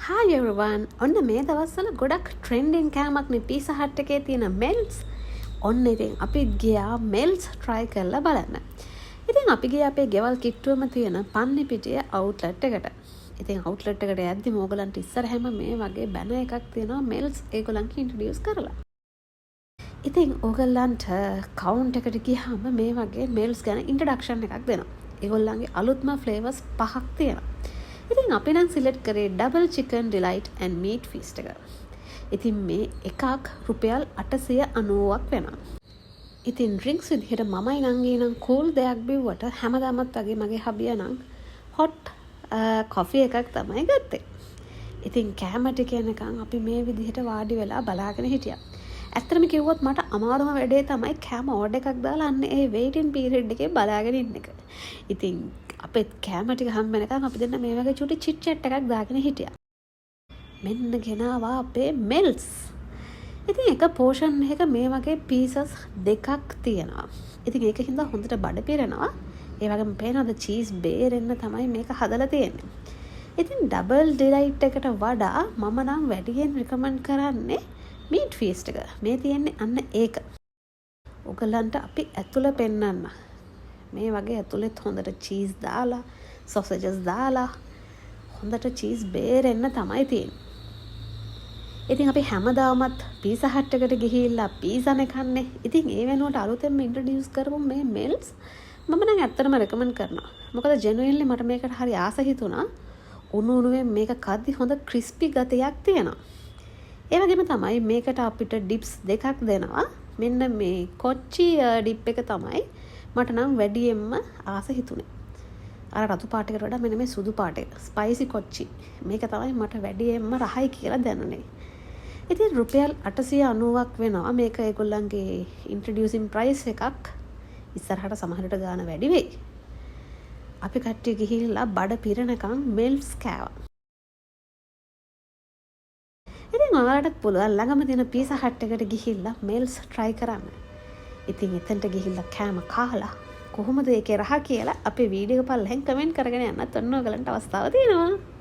Hi everyone! ඔන්න මේ දවස්වල ගොඩක් ට්‍රෙන්ඩින් කෑමක් නේ පීසා හට් එකේ තියෙන මෙල්ස්. ඔන්න ඉතින් අපි ගියා මෙල්ස් try කරලා බලන්න. ඉතින් අපි ගියා අපේ ගෙවල් කිට්ටුවම තියෙන පන්නි පිටිය අවුට්ලට් එකට. ඉතින් අවුට්ලට් එකට යද්දි ඕගලන්ට ඉස්සරහම මේ වගේ බැනර් එකක් තියෙනවා මෙල්ස් ඒගොල්ලන්ට ඉන්ට්‍රොඩියුස් කරලා. ඉතින් ඕගලන්ට කවුන්ට් එකට ගියාම මේ වගේ මෙල්ස් ගැන ඉන්ට්‍රොඩක්ෂන් එකක් දෙනවා. ඒගොල්ලන්ගේ අලුත්ම ෆ්ලේවර්ස් 5ක් තියෙනවා. ඉතින් අපි නම් සිලෙක්ට් කරේ ඩබල් චිකන් ඩිලයිට් ඇන්ඩ් මීට් ෆීස්ට් එක. ඉතින් මේ එකක් රුපියල් 890ක් වෙනවා. ඉතින් ඩ්‍රින්ක්ස් විදිහට මමයි නංගී නම් කූල් දෙයක් බිව්වට හැමදාමත් වගේ මගේ හබියා නම් හොට් කොෆි එකක් තමයි ගත්තේ. ඉතින් කෑම ටික එනකන් අපි මේ විදිහට වාඩි වෙලා බලාගෙන හිටියා. ඇත්තටම කිව්වොත් මට අමාරුම වැඩේ තමයි කෑම ඕඩර් එකක් දාලා අන්න ඒ වේටින් පීරියඩ් එකේ බලාගෙන ඉන්න එක. ඉතින් අපේ කෑම ටික හම්බ වෙනකන් අපි දෙන්න මේ වගේ චුටි චිට් චැට් එකක් දාගෙන හිටියා. මෙන්න ගෙනාවා අපේ මෙල්ස්. ඉතින් එක පෝෂන් එකක මේ වගේ පීසස් දෙකක් තියෙනවා. ඉතින් ඒක හින්දා හොඳට බඩ පිරෙනවා. ඒ වගේම පේනවාද චීස් බේරෙන්න තමයි මේක හදලා තියෙන්නේ. ඉතින් ඩබල් ඩිලයිට් එකට වඩා මම නම් වැඩියෙන් රිකමන්ඩ් කරන්නේ මීට් ෆීස්ට් එක. මේ තියෙන්නේ අන්න ඒක. ඔයගලන්ට අපි ඇතුළ පෙන්නන්න. මේ වගේ ඇතුළෙත් හොඳට චීස් දාලා සොසේජස් දාලා හොඳට චීස් බේරෙන්න තමයි තියෙන්නේ. ඉතින් අපි හැමදාමත් පීසා හට් එකට ගිහිල්ලා පීසානේ කන්නේ. ඉතින් ඒ වෙනුවට අලුතෙන්ම ඉන්ට්‍රොඩියුස් කරපු මේ මෙල්ස් මම නම් ඇත්තටම රෙකමන්ඩ් කරනවා. මොකද ජෙනුයින්ලි මට මේකට හරි ආස හිතුණා. උණු උණුවෙන් මේක කද්දි හොඳ ක්‍රිස්පි ගතියක් තියෙනවා. ඒ වගේම තමයි මේකට අපිට ඩිප්ස් දෙකක් දෙනවා. මෙන්න මේ කොච්චි ඩිප් එක තමයි මට නම් වැඩියෙන්ම ආස හිතුනේ. අර රතු පාට එකට වඩා මෙන්න මේ සුදු පාට එක ස්පයිසි කොච්චි. මේක තමයි මට වැඩියෙන්ම රහයි කියලා දැනුනේ. ඉතින් රුපියල් 890ක් වෙනවා. මේක ඒගොල්ලන්ගේ ඉන්ට්‍රොඩියුසින් ප්‍රයිස් එකක්. ඉස්සරහට සමහරට ගාන වැඩි වෙයි. අපි කට්ටිය ගිහිල්ලා බඩ පිරෙනකන් මෙල්ස් කෑවා. ඉතින් ඔයාලටත් පුළුවන් ළඟම තියෙන පීසා හට් එකට ගිහිල්ලා මෙල්ස් try කරන්න. ඉතින් එතනට ගිහිල්ලා කෑම කාලා කොහොමද ඒකේ රහ කියලා අපේ වීඩියෝ එක පල්ලෙන් කමෙන්ට් කරගෙන යන්නත් ඔන්න ඔයගලන්ට අවස්ථාව තියෙනවා.